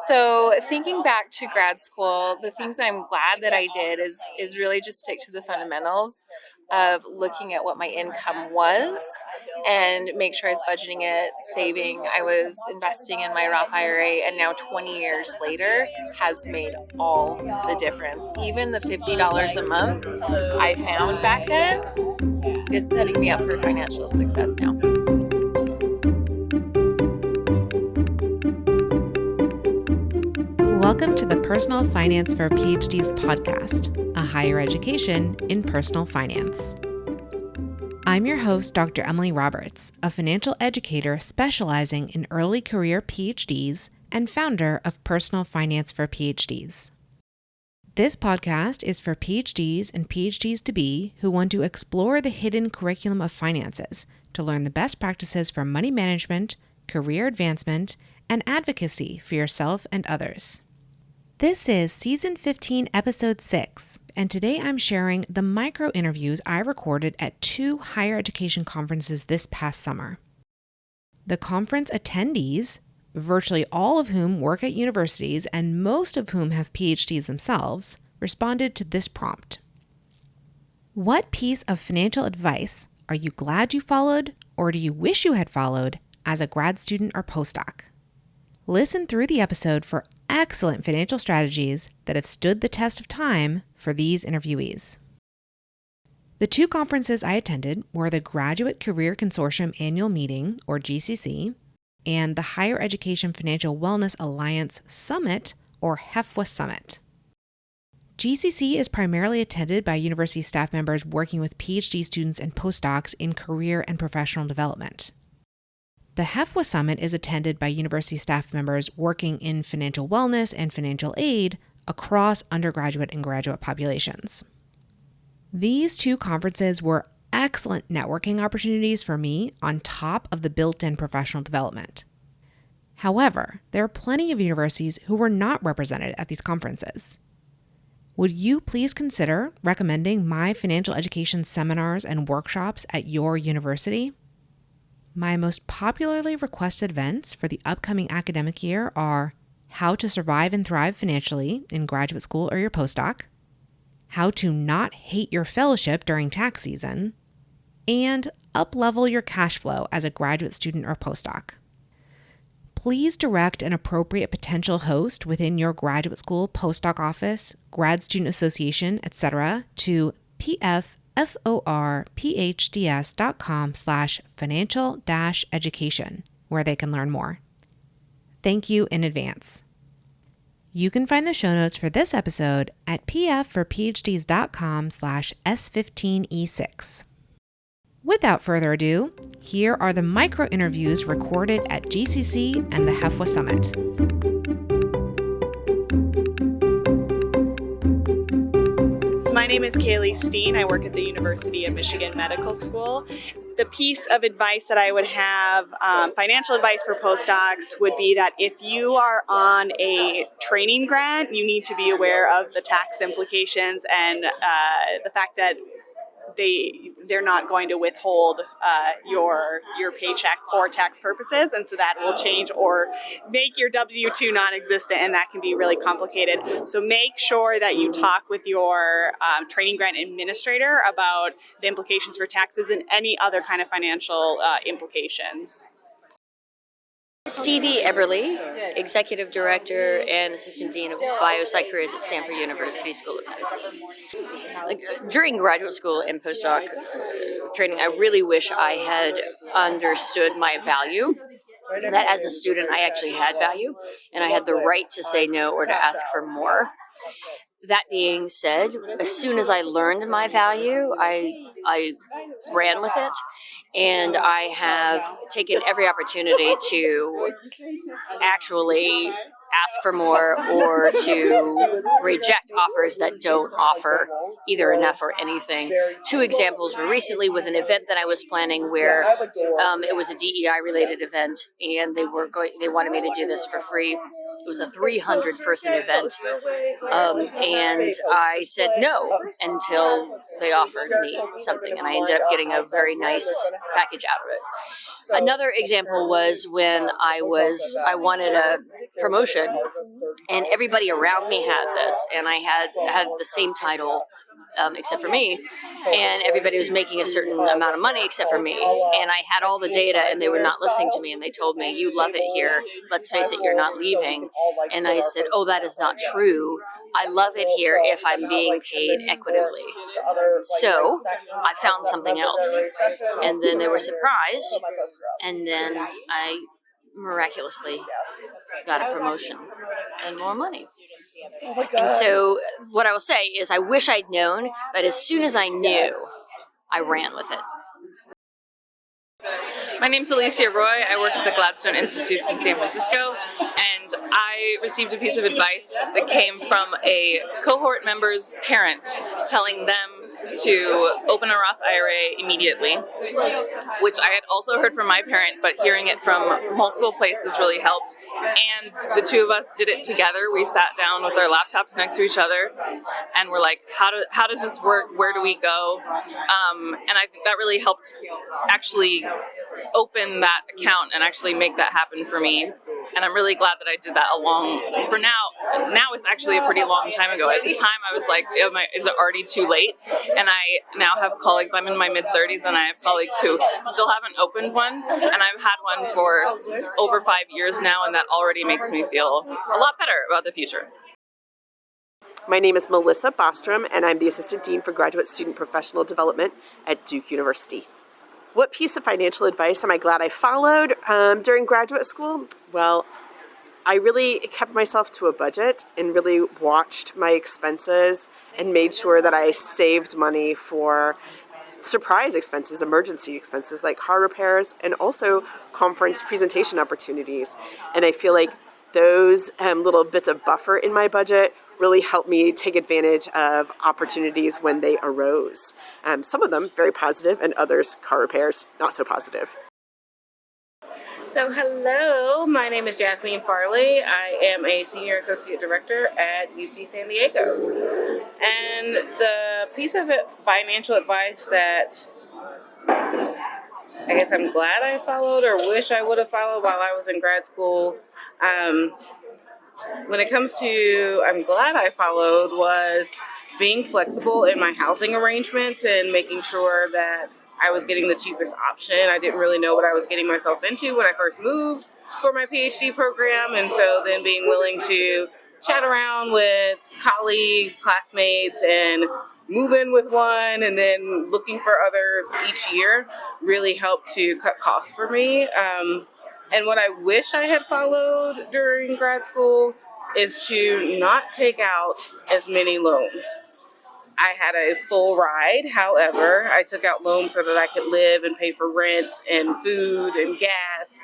So thinking back to grad school, the things I'm glad that I did is really just stick to the fundamentals of looking at what my income was and make sure I was budgeting it, saving. I was investing in my Roth IRA, and now 20 years later has made all the difference. Even the $50 a month I found back then is setting me up for financial success now. Welcome to the Personal Finance for PhDs podcast, a higher education in personal finance. I'm your host, Dr. Emily Roberts, a financial educator specializing in early career PhDs and founder of Personal Finance for PhDs. This podcast is for PhDs and PhDs-to-be who want to explore the hidden curriculum of finances to learn the best practices for money management, career advancement, and advocacy for yourself and others. This is Season 15, Episode 6, and today I'm sharing the micro-interviews I recorded at 2 higher education conferences this past summer. The conference attendees, virtually all of whom work at universities and most of whom have PhDs themselves, responded to this prompt. What piece of financial advice are you glad you followed, or do you wish you had followed as a grad student or postdoc? Listen through the episode for excellent financial strategies that have stood the test of time for these interviewees. The 2 conferences I attended were the Graduate Career Consortium Annual Meeting, or GCC, and the Higher Education Financial Wellness Alliance Summit, or HEFWA Summit. GCC is primarily attended by university staff members working with PhD students and postdocs in career and professional development. The HEFWA Summit is attended by university staff members working in financial wellness and financial aid across undergraduate and graduate populations. These 2 conferences were excellent networking opportunities for me on top of the built-in professional development. However, there are plenty of universities who were not represented at these conferences. Would you please consider recommending my financial education seminars and workshops at your university? My most popularly requested events for the upcoming academic year are How to Survive and Thrive Financially in Graduate School or your postdoc, How to Not Hate Your Fellowship During Tax Season, and Up-Level Your Cash Flow as a Graduate Student or Postdoc. Please direct an appropriate potential host within your graduate school, postdoc office, grad student association, etc. to pfforphds.com/financial-education, where they can learn more. Thank you in advance. You can find the show notes for this episode at pfforphds.com/S15E6. Without further ado, here are the micro-interviews recorded at GCC and the HEFWA Summit. So my name is Kaylee Steen. I work at the University of Michigan Medical School. The piece of advice that I would have, financial advice for postdocs, would be that if you are on a training grant, you need to be aware of the tax implications and the fact that they're not going to withhold your paycheck for tax purposes, and so that will change or make your W-2 non-existent, and that can be really complicated. So make sure that you talk with your training grant administrator about the implications for taxes and any other kind of financial implications. Stevie Eberly, Executive Director and Assistant Dean of Biopsych Careers at Stanford University School of Medicine. During graduate school and postdoc training, I really wish I had understood my value, that as a student I actually had value, and I had the right to say no or to ask for more. That being said, as soon as I learned my value, I ran with it, and I have taken every opportunity to actually ask for more or to reject offers that don't offer either enough or anything. 2 examples were recently with an event that I was planning where it was a DEI related event, and they wanted me to do this for free. It was a 300-person event, and I said no until they offered me something, and I ended up getting a very nice package out of it. Another example was when I wanted promotion, and everybody around me had this, and I had the same title except for me, and everybody was making a certain amount of money except for me, and I had all the data, and they were not listening to me, and they told me, you love it here, let's face it, you're not leaving. And I said, oh, that is not true. I love it here if I'm being paid equitably. So I found something else, and then they were surprised, and then I miraculously got a promotion and more money. And so what I will say is I wish I'd known, but as soon as I knew, I ran with it. My name's Alicia Roy. I work at the Gladstone Institutes in San Francisco, and I received a piece of advice that came from a cohort member's parent telling them to open a Roth IRA immediately, which I had also heard from my parent, but hearing it from multiple places really helped. And the two of us did it together. We sat down with our laptops next to each other, and we're like, how does this work? Where do we go? And I think that really helped actually open that account and actually make that happen for me. And I'm really glad that I did that for now it's actually a pretty long time ago. At the time I was like, is it already too late? And I now have colleagues, I'm in my mid-30s, and I have colleagues who still haven't opened one, and I've had one for over 5 years now, and that already makes me feel a lot better about the future. My name is Melissa Bostrom, and I'm the Assistant Dean for Graduate Student Professional Development at Duke University. What piece of financial advice am I glad I followed during graduate school? Well, I really kept myself to a budget and really watched my expenses and made sure that I saved money for surprise expenses, emergency expenses like car repairs, and also conference presentation opportunities. And I feel like those little bits of buffer in my budget really helped me take advantage of opportunities when they arose. Some of them very positive, and others, car repairs, not so positive. So hello, my name is Jasmine Farley. I am a Senior Associate Director at UC San Diego. And the piece of financial advice that I guess I'm glad I followed or wish I would have followed while I was in grad school, when it comes to I'm glad I followed, was being flexible in my housing arrangements and making sure that I was getting the cheapest option. I didn't really know what I was getting myself into when I first moved for my PhD program, and so then being willing to chat around with colleagues, classmates, and move in with one, and then looking for others each year really helped to cut costs for me. And what I wish I had followed during grad school is to not take out as many loans. I had a full ride. However, I took out loans so that I could live and pay for rent and food and gas.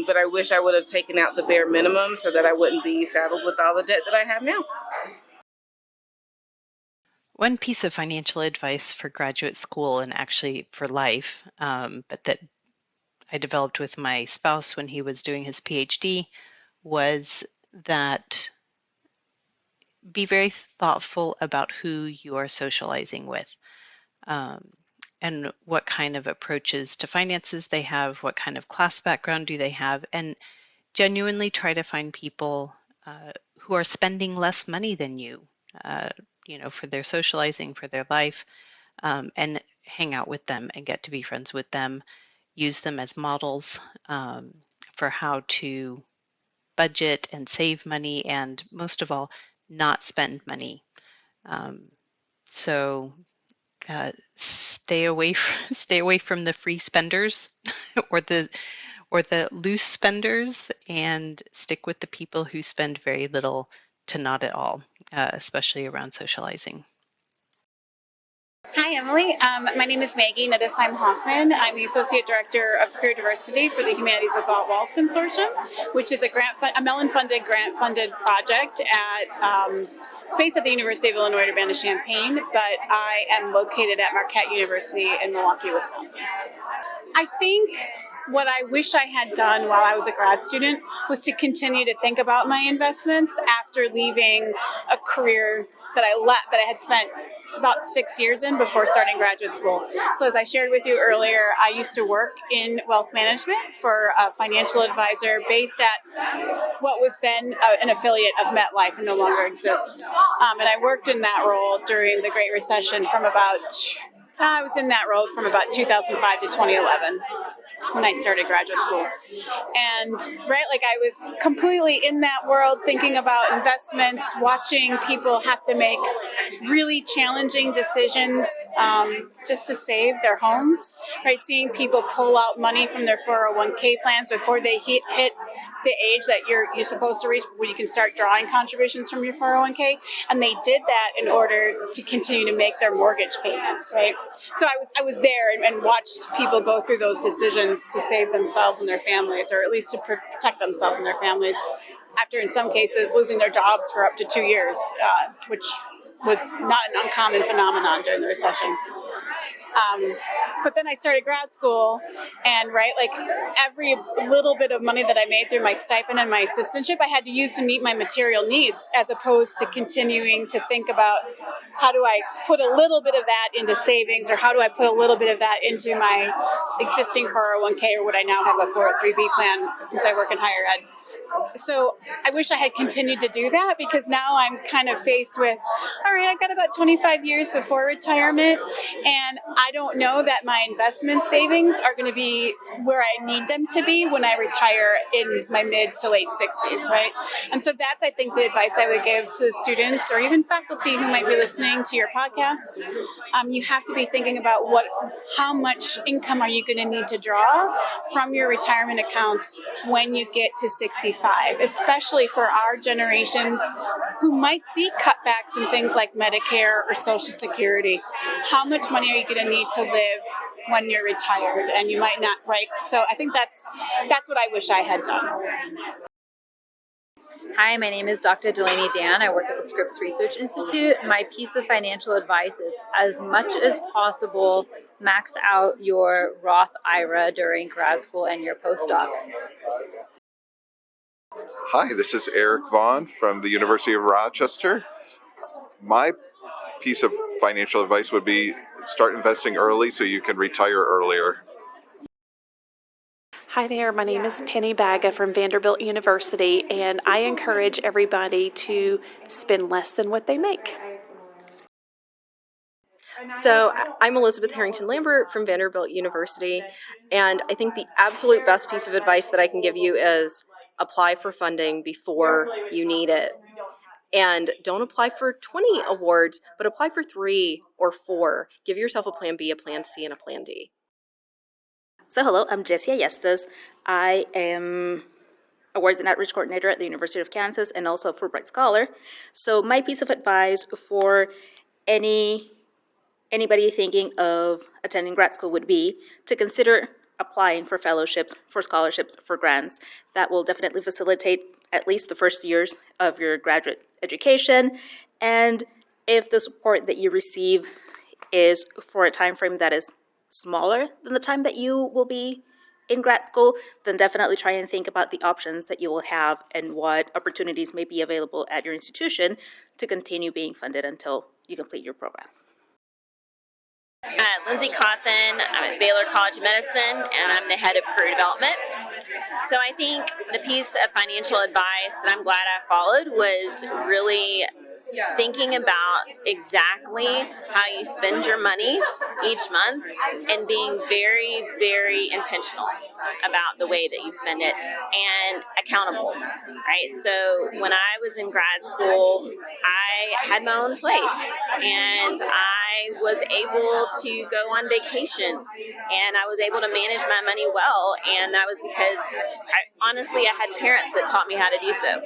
But I wish I would have taken out the bare minimum so that I wouldn't be saddled with all the debt that I have now. One piece of financial advice for graduate school, and actually for life, but that I developed with my spouse when he was doing his PhD, was that be very thoughtful about who you are socializing with, and what kind of approaches to finances they have, what kind of class background do they have, and genuinely try to find people who are spending less money than you, for their socializing, for their life, and hang out with them and get to be friends with them. Use them as models for how to budget and save money, and most of all, not spend money. So stay away from the free spenders or the loose spenders, and stick with the people who spend very little to not at all, especially around socializing. Hi, Emily. My name is Maggie Nedesheim Hoffman. I'm the Associate Director of Career Diversity for the Humanities Without Walls Consortium, which is a Mellon-funded, grant-funded project at space at the University of Illinois Urbana-Champaign, but I am located at Marquette University in Milwaukee, Wisconsin. I think what I wish I had done while I was a grad student was to continue to think about my investments after leaving a career that I had spent about 6 years in before starting graduate school. So as I shared with you earlier, I used to work in wealth management for a financial advisor based at what was then an affiliate of MetLife and no longer exists. And I worked in that role during the Great Recession I was in that role from about 2005 to 2011 when I started graduate school. And I was completely in that world, thinking about investments, watching people have to make really challenging decisions just to save their homes, right? Seeing people pull out money from their 401k plans before they hit the age that you're supposed to reach when you can start drawing contributions from your 401k, and they did that in order to continue to make their mortgage payments, right? So I was there and watched people go through those decisions to save themselves and their families, or at least to protect themselves and their families, after in some cases losing their jobs for up to 2 years, which was not an uncommon phenomenon during the recession. But then I started grad school, and every little bit of money that I made through my stipend and my assistantship, I had to use to meet my material needs, as opposed to continuing to think about how do I put a little bit of that into savings, or how do I put a little bit of that into my existing 401k, or what I now have a 403b plan since I work in higher ed. So I wish I had continued to do that, because now I'm kind of faced with, all right, I've got about 25 years before retirement, and I don't know that my investment savings are going to be where I need them to be when I retire in my mid to late 60s, right? And so that's, I think, the advice I would give to the students or even faculty who might be listening to your podcasts. You have to be thinking about how much income are you going to need to draw from your retirement accounts when you get to 65, especially for our generations who might see cutbacks in things like Medicare or Social Security. How much money are you going to need to live when you're retired? And you might not, right? So I think that's what I wish I had done. Hi, my name is Dr. Delaney Dan. I work at the Scripps Research Institute. My piece of financial advice is, as much as possible, max out your Roth IRA during grad school and your postdoc. Hi, this is Eric Vaughn from the University of Rochester. My piece of financial advice would be start investing early so you can retire earlier. Hi there, my name is Penny Baga from Vanderbilt University, and I encourage everybody to spend less than what they make. So I'm Elizabeth Harrington Lambert from Vanderbilt University, and I think the absolute best piece of advice that I can give you is apply for funding before you need it. And don't apply for 20 awards, but apply for 3 or 4. Give yourself a plan B, a plan C, and a plan D. So hello, I'm Jessie Ayestas. I am Awards and Outreach Coordinator at the University of Kansas and also a Fulbright Scholar. So my piece of advice for anybody thinking of attending grad school would be to consider applying for fellowships, for scholarships, for grants. That will definitely facilitate at least the first years of your graduate education. And if the support that you receive is for a time frame that is smaller than the time that you will be in grad school, then definitely try and think about the options that you will have and what opportunities may be available at your institution to continue being funded until you complete your program. Lindsay Cawthon. I'm at Baylor College of Medicine, and I'm the head of career development. So I think the piece of financial advice that I'm glad I followed was really thinking about exactly how you spend your money each month and being very, very intentional about the way that you spend it and accountable, right? So when I was in grad school, I had my own place and I was able to go on vacation and I was able to manage my money well, and that was because honestly I had parents that taught me how to do so.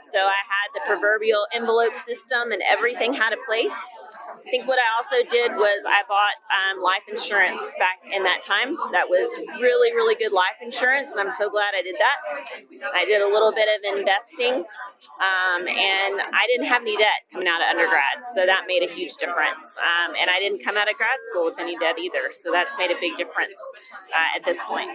So I had the proverbial envelope system and everything had a place. I think what I also did was I bought life insurance back in that time. That was really, really good life insurance, and I'm so glad I did that. I did a little bit of investing, and I didn't have any debt coming out of undergrad, so that made a huge difference. And I didn't come out of grad school with any debt either, so that's made a big difference at this point.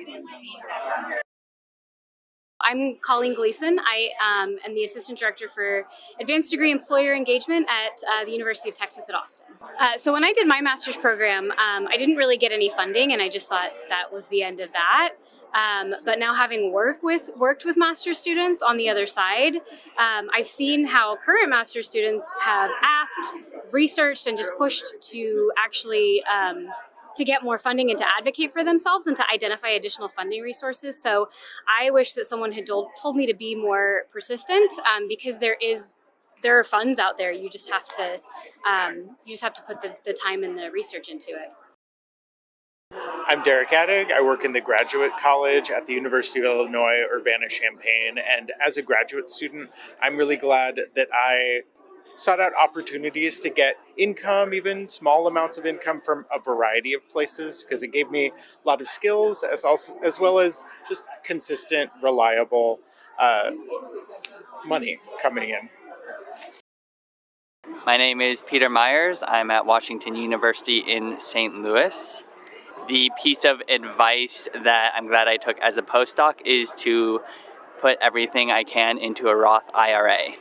I'm Colleen Gleason. I am the Assistant Director for Advanced Degree Employer Engagement at the University of Texas at Austin. So when I did my master's program, I didn't really get any funding, and I just thought that was the end of that. But now, having worked with master's students on the other side, I've seen how current master's students have asked, researched, and just pushed to actually to get more funding and to advocate for themselves and to identify additional funding resources. So I wish that someone had told me to be more persistent, because there are funds out there. You just have to put the time and the research into it. I'm Derek Addig. I work in the graduate college at the University of Illinois, Urbana-Champaign. And as a graduate student, I'm really glad that I sought out opportunities to get income, even small amounts of income from a variety of places, because it gave me a lot of skills as well as just consistent, reliable money coming in. My name is Peter Myers. I'm at Washington University in St. Louis. The piece of advice that I'm glad I took as a postdoc is to put everything I can into a Roth IRA.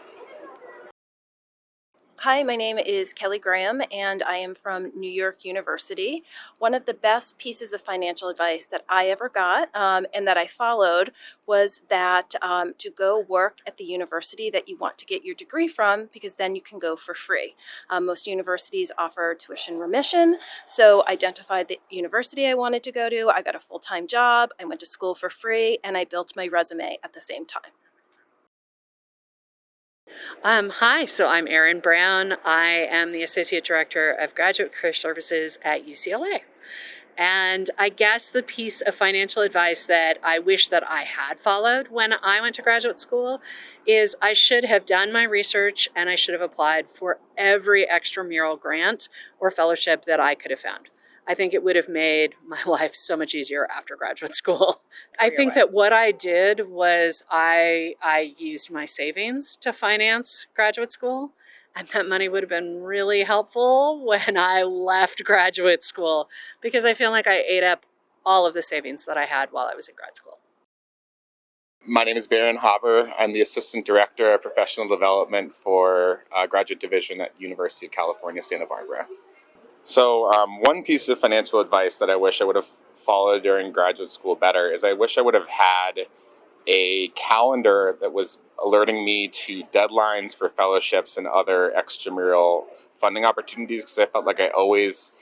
Hi, my name is Kelly Graham, and I am from New York University. One of the best pieces of financial advice that I ever got and that I followed was that to go work at the university that you want to get your degree from, because then you can go for free. Most universities offer tuition remission, so I identified the university I wanted to go to. I got a full-time job, I went to school for free, and I built my resume at the same time. Hi, so I'm Erin Brown. I am the Associate Director of Graduate Career Services at UCLA. And I guess the piece of financial advice that I wish that I had followed when I went to graduate school is I should have done my research and I should have applied for every extramural grant or fellowship that I could have found. I think it would have made my life so much easier after graduate school. I think that what I did was I used my savings to finance graduate school, and that money would have been really helpful when I left graduate school, because I feel like I ate up all of the savings that I had while I was in grad school. My name is Baron Haber. I'm the Assistant Director of Professional Development for Graduate Division at University of California, Santa Barbara. So one piece of financial advice that I wish I would have followed during graduate school better is I wish I would have had a calendar that was alerting me to deadlines for fellowships and other extramural funding opportunities, because I felt like I always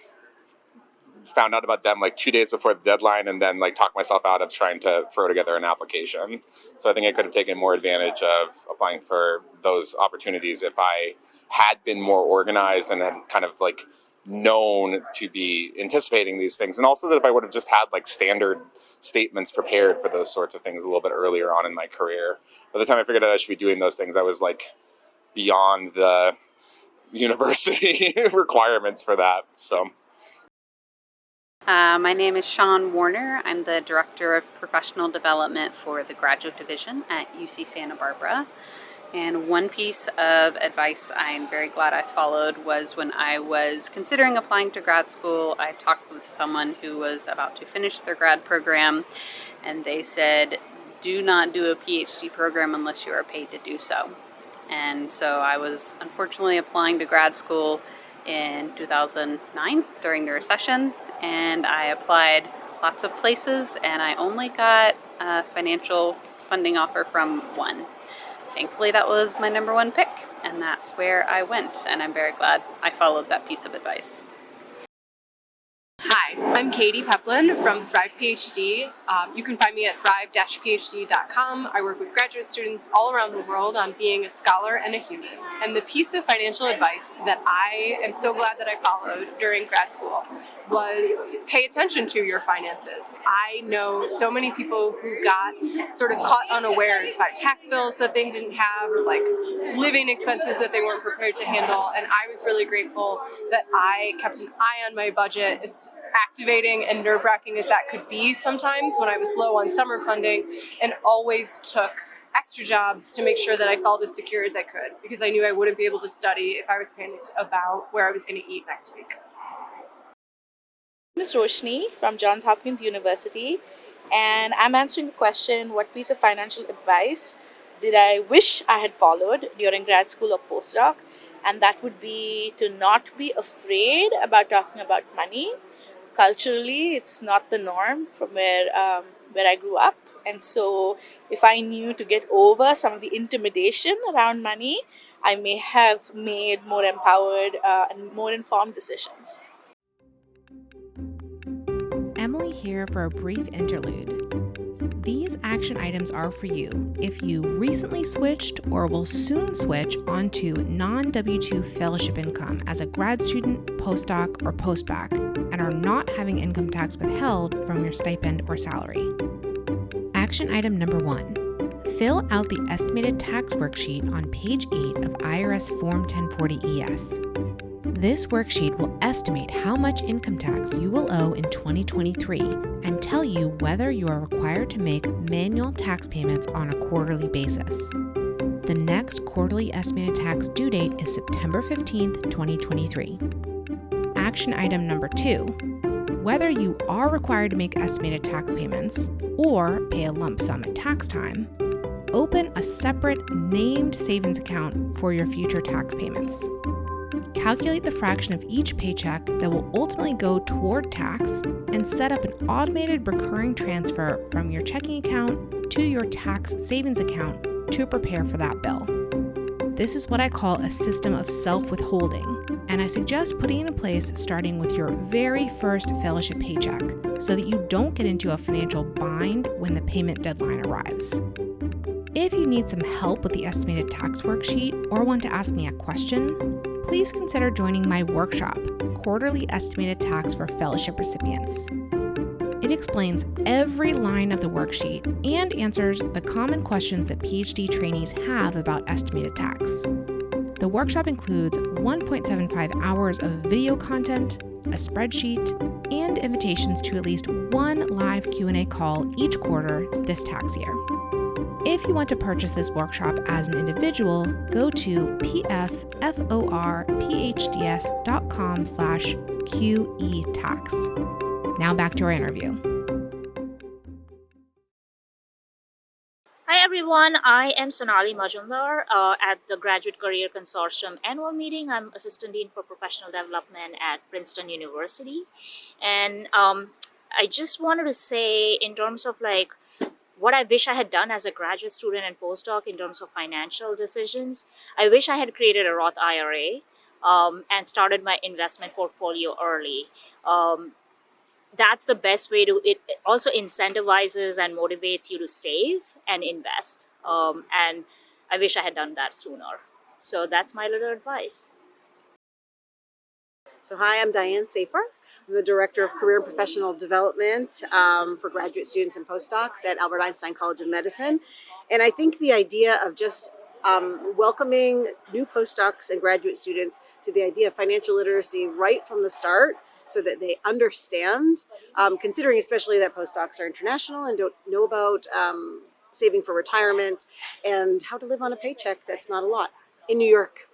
found out about them like 2 days before the deadline and then like talked myself out of trying to throw together an application. So I think I could have taken more advantage of applying for those opportunities if I had been more organized and had kind of like known to be anticipating these things, and also that if I would have just had like standard statements prepared for those sorts of things a little bit earlier on in my career. By the time I figured out I should be doing those things, I was like beyond the university requirements for that. So my name is Sean Warner. I'm the Director of Professional Development for the Graduate Division at UC Santa Barbara. And one piece of advice I'm very glad I followed was when I was considering applying to grad school, I talked with someone who was about to finish their grad program, and they said, do not do a PhD program unless you are paid to do so. And so I was unfortunately applying to grad school in 2009 during the recession, and I applied lots of places, and I only got a financial funding offer from one. Thankfully, that was my number one pick, and that's where I went, and I'm very glad I followed that piece of advice. Hi, I'm Katie Peplin from Thrive PhD. You can find me at thrive-phd.com. I work with graduate students all around the world on being a scholar and a human. And the piece of financial advice that I am so glad that I followed during grad school was pay attention to your finances. I know so many people who got sort of caught unawares by tax bills that they didn't have, or like living expenses that they weren't prepared to handle, and I was really grateful that I kept an eye on my budget, as activating and nerve-wracking as that could be sometimes when I was low on summer funding, and always took extra jobs to make sure that I felt as secure as I could, because I knew I wouldn't be able to study if I was panicked about where I was going to eat next week. Ms. Roshni from Johns Hopkins University, and I'm answering the question, what piece of financial advice did I wish I had followed during grad school or postdoc? and that would be to not be afraid about talking about money. Culturally, it's not the norm from where I grew up, and so if I knew to get over some of the intimidation around money, I may have made more empowered and more informed decisions. Emily here for a brief interlude. These action items are for you if you recently switched or will soon switch onto non-W-2 fellowship income as a grad student, postdoc, or postbac, and are not having income tax withheld from your stipend or salary. Action item number 1. Fill out the estimated tax worksheet on page 8 of IRS Form 1040-ES. This worksheet will estimate how much income tax you will owe in 2023 and tell you whether you are required to make manual tax payments on a quarterly basis. The next quarterly estimated tax due date is September 15th, 2023. Action item number 2. Whether you are required to make estimated tax payments or pay a lump sum at tax time, open a separate named savings account for your future tax payments. Calculate the fraction of each paycheck that will ultimately go toward tax and set up an automated recurring transfer from your checking account to your tax savings account to prepare for that bill. This is what I call a system of self-withholding, and I suggest putting it in place starting with your very first fellowship paycheck so that you don't get into a financial bind when the payment deadline arrives. If you need some help with the estimated tax worksheet or want to ask me a question, please consider joining my workshop, Quarterly Estimated Tax for Fellowship Recipients. It explains every line of the worksheet and answers the common questions that PhD trainees have about estimated tax. The workshop includes 1.75 hours of video content, a spreadsheet, and invitations to at least one live Q&A call each quarter this tax year. If you want to purchase this workshop as an individual, go to pfforphdS.com/QEtax. Now back to our interview. Hi everyone, I am Sonali Majumdar at the Graduate Career Consortium annual meeting. I'm Assistant Dean for Professional Development at Princeton University. And I just wanted to say in terms of like what I wish I had done as a graduate student and postdoc in terms of financial decisions, I wish I had created a Roth IRA and started my investment portfolio early. That's the best way to, it also incentivizes and motivates you to save and invest. And I wish I had done that sooner. So that's my little advice. So hi, I'm Diane Safer. I'm the Director of Career and Professional Development for graduate students and postdocs at Albert Einstein College of Medicine. And I think the idea of just welcoming new postdocs and graduate students to the idea of financial literacy right from the start so that they understand, considering especially that postdocs are international and don't know about saving for retirement and how to live on a paycheck that's not a lot in New York.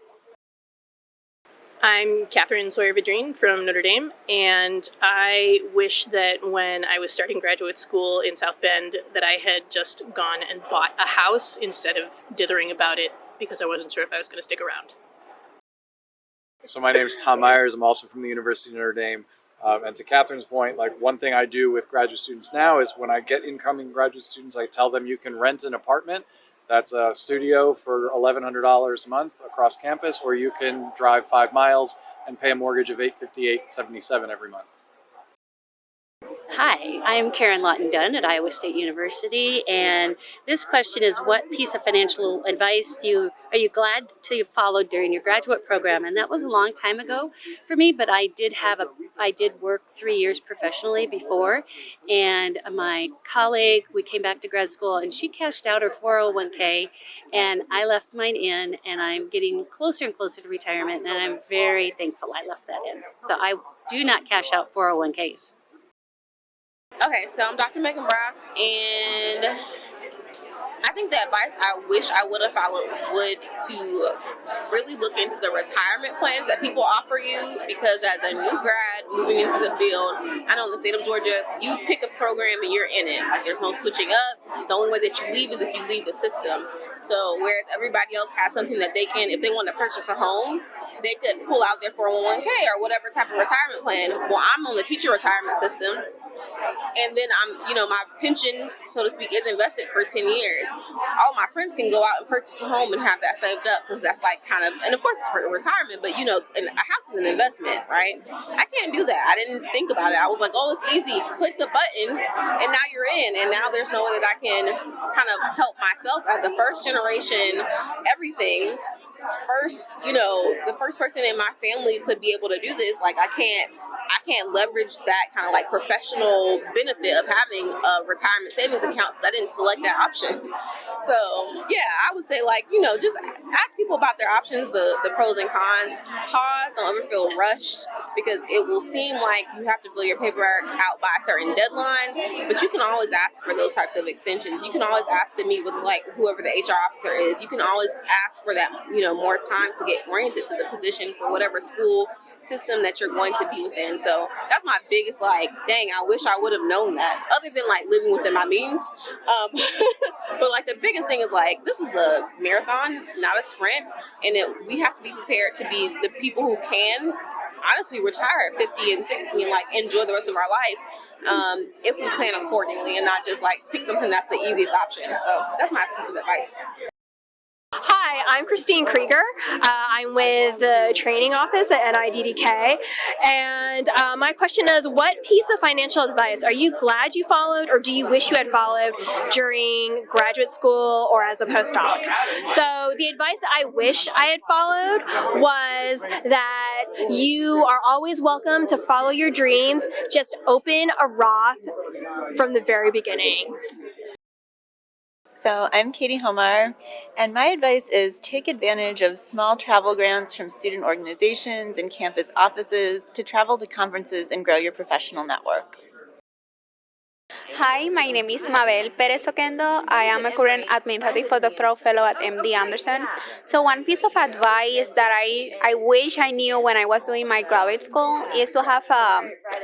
I'm Catherine Sawyer-Vidrine from Notre Dame, and I wish that when I was starting graduate school in South Bend that I had just gone and bought a house instead of dithering about it because I wasn't sure if I was going to stick around. So my name is Tom Myers. I'm also from the University of Notre Dame. And to Catherine's point, like one thing I do with graduate students now is when I get incoming graduate students, I tell them you can rent an apartment. That's a studio for $1,100 a month across campus, or you can drive 5 miles and pay a mortgage of $858.77 every month. Hi, I'm Karen Lawton-Dunn at Iowa State University, and this question is, what piece of financial advice are you glad to follow during your graduate program? And that was a long time ago for me, but I did work 3 years professionally before, and my colleague, we came back to grad school, and she cashed out her 401k, and I left mine in, and I'm getting closer and closer to retirement, and I'm very thankful I left that in. So I do not cash out 401ks. Okay, so I'm Dr. Megan Brock, and I think the advice I wish I would have followed would to really look into the retirement plans that people offer you, because as a new grad moving into the field, I know in the state of Georgia, you pick a program and you're in it. Like, there's no switching up. The only way that you leave is if you leave the system. So whereas everybody else has something that they can, if they want to purchase a home, they could pull out their 401k or whatever type of retirement plan. Well, I'm on the teacher retirement system, and then my pension, so to speak, is invested for 10 years. All my friends can go out and purchase a home and have that saved up, because that's like kind of, and of course it's for retirement, but a house is an investment, right? I can't do that. I didn't think about it. I was like, oh, it's easy. Click the button and now you're in. And now there's no way that I can kind of help myself as a first generation, everything. The first person in my family to be able to do this, like I can't leverage that kind of like professional benefit of having a retirement savings account, because I didn't select that option. So yeah, I would say just ask people about their options, the pros and cons. Pause, don't ever feel rushed, because it will seem like you have to fill your paperwork out by a certain deadline, but you can always ask for those types of extensions. You can always ask to meet with whoever the HR officer is. You can always ask for that, more time to get oriented to the position for whatever school system that you're going to be within. So that's my biggest dang, I wish I would have known that, other than living within my means. But the biggest thing is this is a marathon, not a sprint, and we have to be prepared to be the people who can honestly retire at 50 and 60 and enjoy the rest of our life, if we plan accordingly and not just pick something that's the easiest option. So that's my piece of advice. Hi, I'm Christine Krieger. I'm with the training office at NIDDK, and my question is, what piece of financial advice are you glad you followed, or do you wish you had followed during graduate school or as a postdoc? So the advice I wish I had followed was that you are always welcome to follow your dreams. Just open a Roth from the very beginning. So I'm Katie Homar, and my advice is take advantage of small travel grants from student organizations and campus offices to travel to conferences and grow your professional network. Hi, my name is Mabel Perez Oquendo. I am a current administrative postdoctoral fellow at MD Anderson. So one piece of advice that I wish I knew when I was doing my graduate school is to have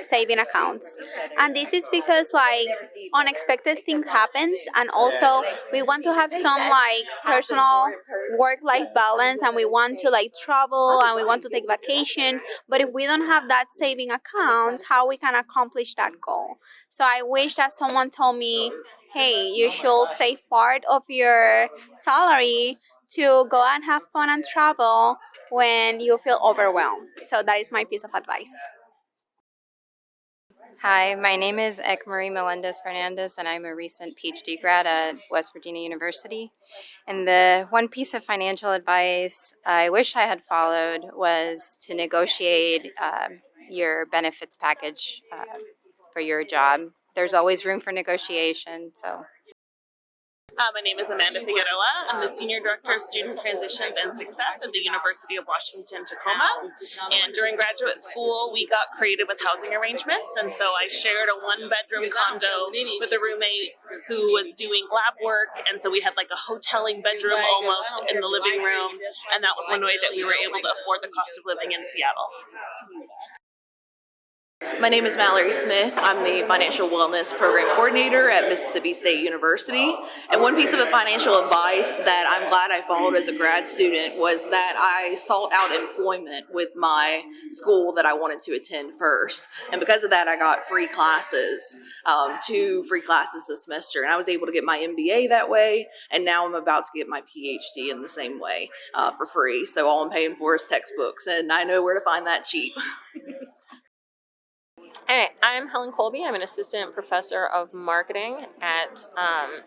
saving accounts. And this is because unexpected things happens, and also we want to have some personal work-life balance, and we want to travel and we want to take vacations. But if we don't have that saving accounts, how we can accomplish that goal? So I wish that someone told me, hey, you should save part of your salary to go and have fun and travel when you feel overwhelmed. So that is my piece of advice. Hi, my name is Ekmarie Melendez-Fernandez, and I'm a recent PhD grad at West Virginia University. And the one piece of financial advice I wish I had followed was to negotiate your benefits package for your job. There's always room for negotiation, so. My name is Amanda Figueroa. I'm the Senior Director of Student Transitions and Success at the University of Washington, Tacoma. And during graduate school, we got creative with housing arrangements. And so I shared a one-bedroom condo with a roommate who was doing lab work. And so we had a hoteling bedroom almost in the living room. And that was one way that we were able to afford the cost of living in Seattle. My name is Mallory Smith. I'm the Financial Wellness Program Coordinator at Mississippi State University. And one piece of financial advice that I'm glad I followed as a grad student was that I sought out employment with my school that I wanted to attend first. And because of that, I got free classes, 2 free classes this semester. And I was able to get my MBA that way. And now I'm about to get my PhD in the same way for free. So all I'm paying for is textbooks, and I know where to find that cheap. Hey, I'm Helen Colby. I'm an assistant professor of marketing at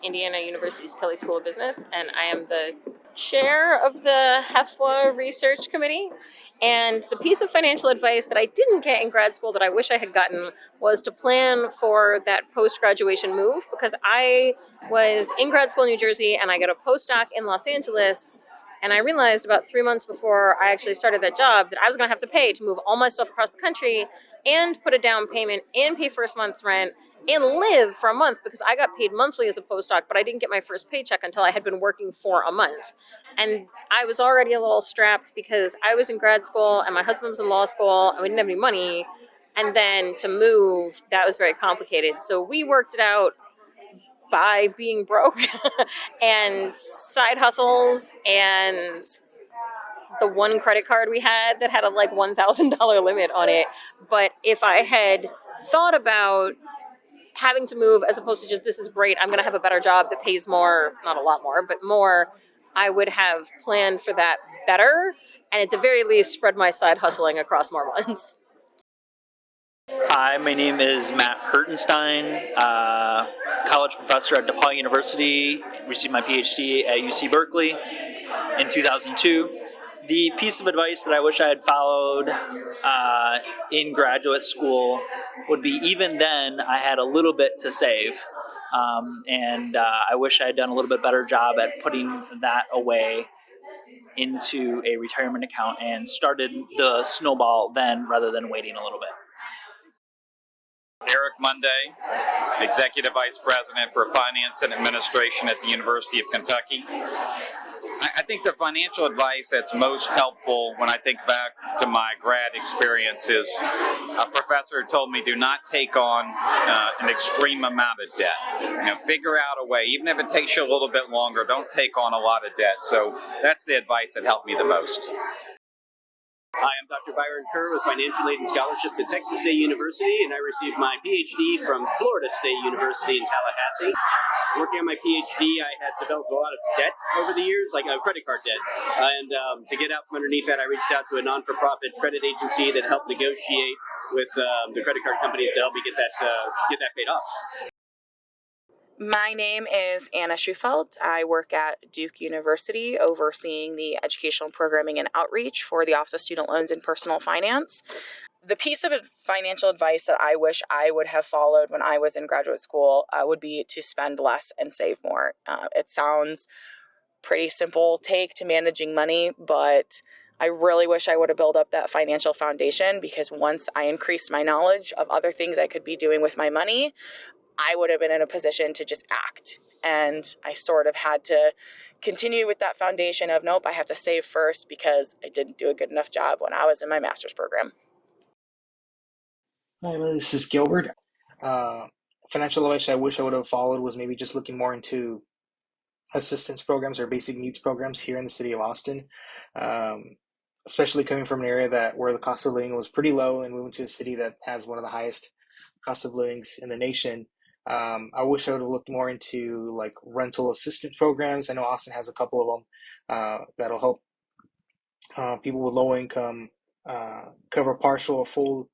Indiana University's Kelley School of Business, and I am the chair of the HEFLA Research Committee. And the piece of financial advice that I didn't get in grad school that I wish I had gotten was to plan for that post-graduation move, because I was in grad school in New Jersey and I got a postdoc in Los Angeles. And I realized about 3 months before I actually started that job that I was going to have to pay to move all my stuff across the country and put a down payment and pay first month's rent and live for a month, because I got paid monthly as a postdoc, but I didn't get my first paycheck until I had been working for a month. And I was already a little strapped because I was in grad school and my husband was in law school and we didn't have any money. And then to move, that was very complicated. So we worked it out by being broke and side hustles and the one credit card we had that had a like $1,000 limit on it. But if I had thought about having to move as opposed to just this is great, I'm going to have a better job that pays more, not a lot more, but more, I would have planned for that better, and at the very least spread my side hustling across more months. Hi, my name is Matt Hertenstein, college professor at DePaul University, received my PhD at UC Berkeley in 2002. The piece of advice that I wish I had followed in graduate school would be, even then I had a little bit to save, and I wish I had done a little bit better job at putting that away into a retirement account and started the snowball then rather than waiting a little bit. Eric Monday, Executive Vice President for Finance and Administration at the University of Kentucky. I think the financial advice that's most helpful when I think back to my grad experience is a professor told me do not take on an extreme amount of debt. Figure out a way, even if it takes you a little bit longer, don't take on a lot of debt. So that's the advice that helped me the most. Hi, I'm Dr. Byron Kerr with Financial Aid and Scholarships at Texas State University, and I received my PhD from Florida State University in Tallahassee. Working on my PhD, I had developed a lot of debt over the years, like credit card debt. And to get out from underneath that, I reached out to a non-for-profit credit agency that helped negotiate with the credit card companies to help me get that paid off. My name is Anna Schufelt. I work at Duke University overseeing the educational programming and outreach for the Office of Student Loans and Personal Finance. The piece of financial advice that I wish I would have followed when I was in graduate school would be to spend less and save more. It sounds pretty simple take to managing money, but I really wish I would have built up that financial foundation, because once I increased my knowledge of other things I could be doing with my money, I would have been in a position to just act. And I sort of had to continue with that foundation of, nope, I have to save first because I didn't do a good enough job when I was in my master's program. Hi, this is Gilbert. Financial advice I wish I would have followed was maybe just looking more into assistance programs or basic needs programs here in the city of Austin, especially coming from an area where the cost of living was pretty low and moving to a city that has one of the highest cost of livings in the nation. I wish I would have looked more into like rental assistance programs. I know Austin has a couple of them that'll help people with low income cover partial or full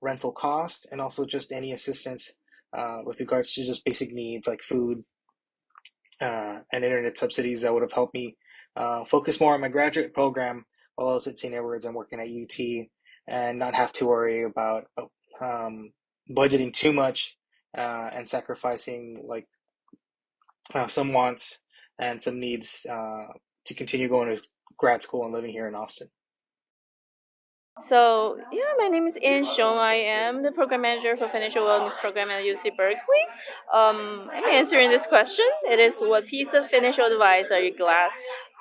rental cost, and also just any assistance with regards to just basic needs like food and internet subsidies that would have helped me focus more on my graduate program while I was at St. Edward's and working at UT, and not have to worry about budgeting too much and sacrificing like some wants and some needs to continue going to grad school and living here in Austin. So, my name is Anne Shong. I am the program manager for financial wellness program at UC Berkeley. I'm answering this question. It is, what piece of financial advice are you glad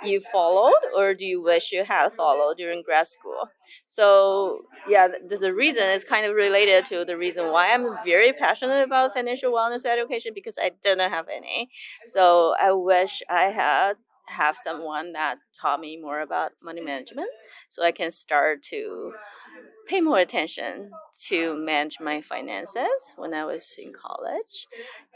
you followed, or do you wish you had followed during grad school? So, there's a reason. It's kind of related to the reason why I'm very passionate about financial wellness education, because I didn't have any. So I wish I have someone that taught me more about money management, so I can start to pay more attention to manage my finances when I was in college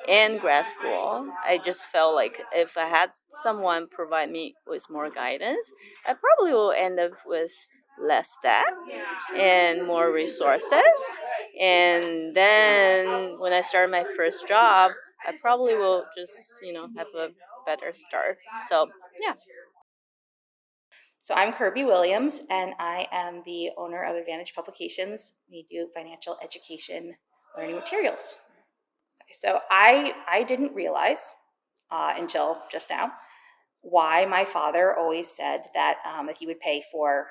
and grad school. I just felt like if I had someone provide me with more guidance, I probably will end up with less debt and more resources. And then when I start my first job, I probably will just, have a better start. So, yeah. So I'm Kirby Williams, and I am the owner of Advantage Publications. We do financial education learning materials. So I didn't realize until just now why my father always said that he would pay for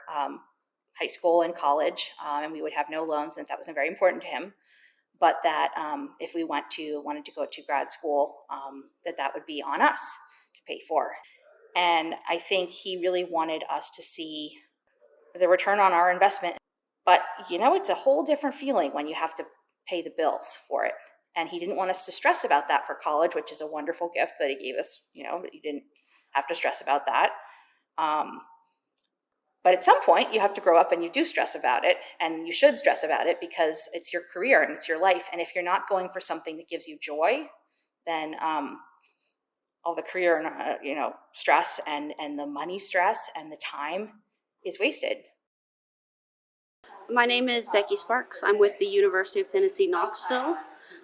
high school and college, and we would have no loans, and that wasn't very important to him. But that if we wanted to go to grad school, that would be on us to pay for. And I think he really wanted us to see the return on our investment. But, it's a whole different feeling when you have to pay the bills for it. And he didn't want us to stress about that for college, which is a wonderful gift that he gave us, but you didn't have to stress about that. But at some point, you have to grow up and you do stress about it, and you should stress about it because it's your career and it's your life. And if you're not going for something that gives you joy, then all the career stress and the money stress and the time is wasted. My name is Becky Sparks. I'm with the University of Tennessee, Knoxville.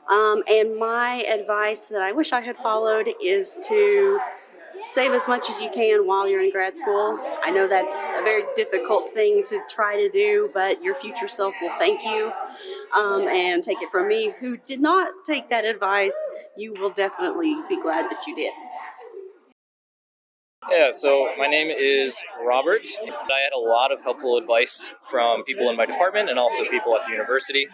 And my advice that I wish I had followed is to save as much as you can while you're in grad school. I know that's a very difficult thing to try to do, but your future self will thank you. And take it from me, who did not take that advice, you will definitely be glad that you did. Yeah, so my name is Robert. I had a lot of helpful advice from people in my department and also people at the university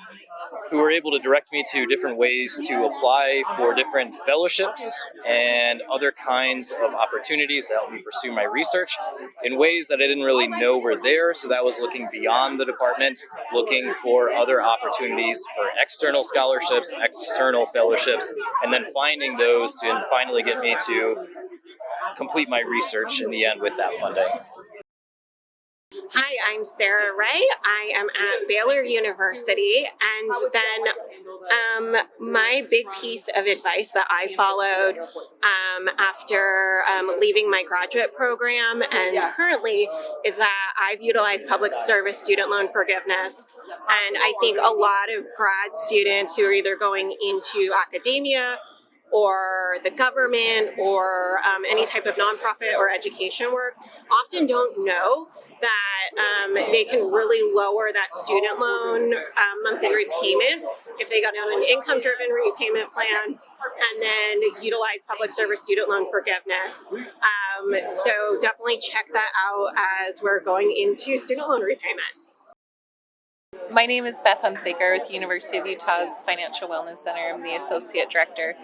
who were able to direct me to different ways to apply for different fellowships and other kinds of opportunities to help me pursue my research in ways that I didn't really know were there. So that was looking beyond the department, looking for other opportunities for external scholarships, external fellowships, and then finding those to finally get me to complete my research in the end with that funding. Hi, I'm Sarah Ray. I am at Baylor University, and then my big piece of advice that I followed after leaving my graduate program and currently is that I've utilized public service student loan forgiveness. And I think a lot of grad students who are either going into academia or the government or any type of nonprofit or education work often don't know that they can really lower that student loan monthly repayment if they got on an income-driven repayment plan and then utilize public service student loan forgiveness. So definitely check that out as we're going into student loan repayment. My name is Beth Hunsaker with the University of Utah's Financial Wellness Center. I'm the Associate Director.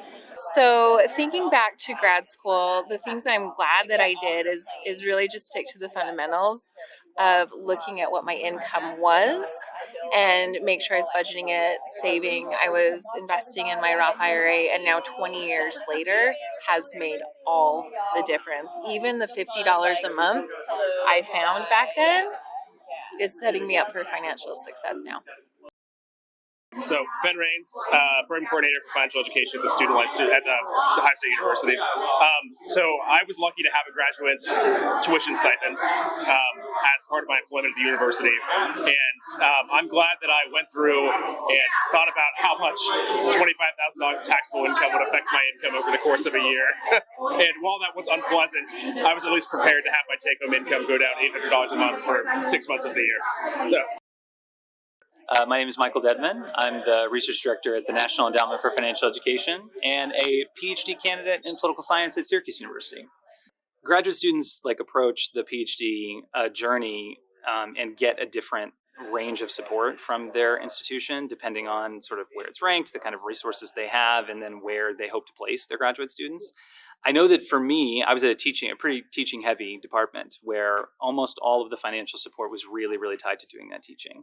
So thinking back to grad school, the things I'm glad that I did is really just stick to the fundamentals of looking at what my income was and make sure I was budgeting it, saving. I was investing in my Roth IRA, and now 20 years later has made all the difference. Even the $50 a month I found back then is setting me up for financial success now. So, Ben Rains, Program Coordinator for Financial Education at the Student Life at Ohio State University. So I was lucky to have a graduate tuition stipend as part of my employment at the university. And I'm glad that I went through and thought about how much $25,000 of taxable income would affect my income over the course of a year. And while that was unpleasant, I was at least prepared to have my take-home income go down $800 a month for 6 months of the year. So, My name is Michael Dedman. I'm the Research Director at the National Endowment for Financial Education and a PhD candidate in political science at Syracuse University. Graduate students approach the PhD journey and get a different range of support from their institution depending on sort of where it's ranked, the kind of resources they have, and then where they hope to place their graduate students. I know that for me, I was at a pretty teaching-heavy department where almost all of the financial support was really, really tied to doing that teaching.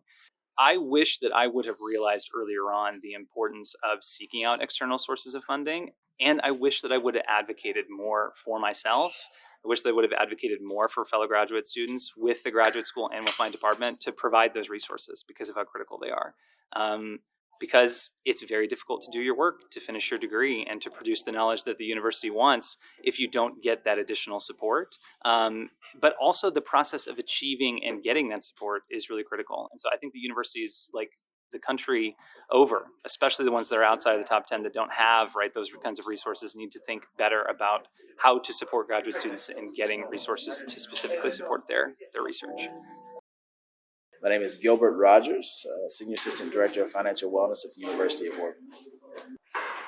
I wish that I would have realized earlier on the importance of seeking out external sources of funding, and I wish that I would have advocated more for myself. I wish that I would have advocated more for fellow graduate students with the graduate school and with my department to provide those resources because of how critical they are. Because it's very difficult to do your work, to finish your degree, and to produce the knowledge that the university wants if you don't get that additional support. But also the process of achieving and getting that support is really critical. And so I think the universities, the country over, especially the ones that are outside of the top 10 that don't have those kinds of resources, need to think better about how to support graduate students in getting resources to specifically support their research. My name is Gilbert Rogers, Senior Assistant Director of Financial Wellness at the University of Oregon.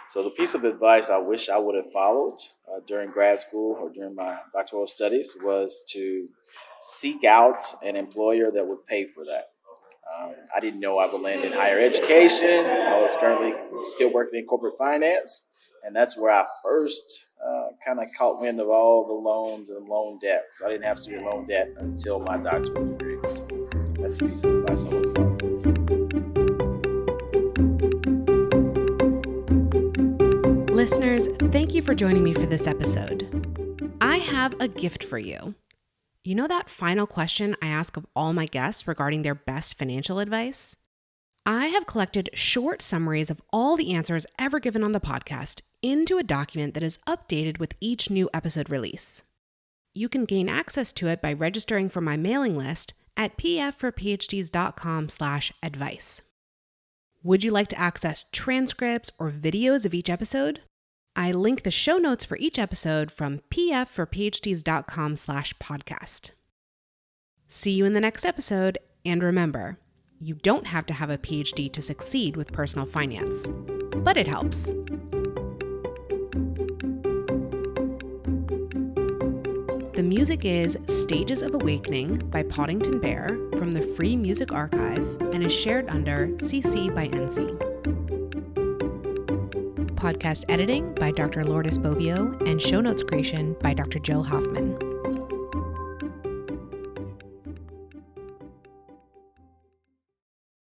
So the piece of advice I wish I would have followed during grad school or during my doctoral studies was to seek out an employer that would pay for that. I didn't know I would land in higher education. I was currently still working in corporate finance, and that's where I first kind of caught wind of all the loans and loan debt. So I didn't have student loan debt until my doctoral degree. So that's the piece of advice I would follow. Listeners, thank you for joining me for this episode. I have a gift for you. You know that final question I ask of all my guests regarding their best financial advice? I have collected short summaries of all the answers ever given on the podcast into a document that is updated with each new episode release. You can gain access to it by registering for my mailing list at pfforphds.com/advice. Would you like to access transcripts or videos of each episode? I link the show notes for each episode from pfforphds.com/podcast. See you in the next episode, and remember, you don't have to have a PhD to succeed with personal finance, but it helps. The music is Stages of Awakening by Poddington Bear from the Free Music Archive and is shared under CC by NC. Podcast editing by Dr. Lourdes Bobbio and show notes creation by Dr. Jill Hoffman.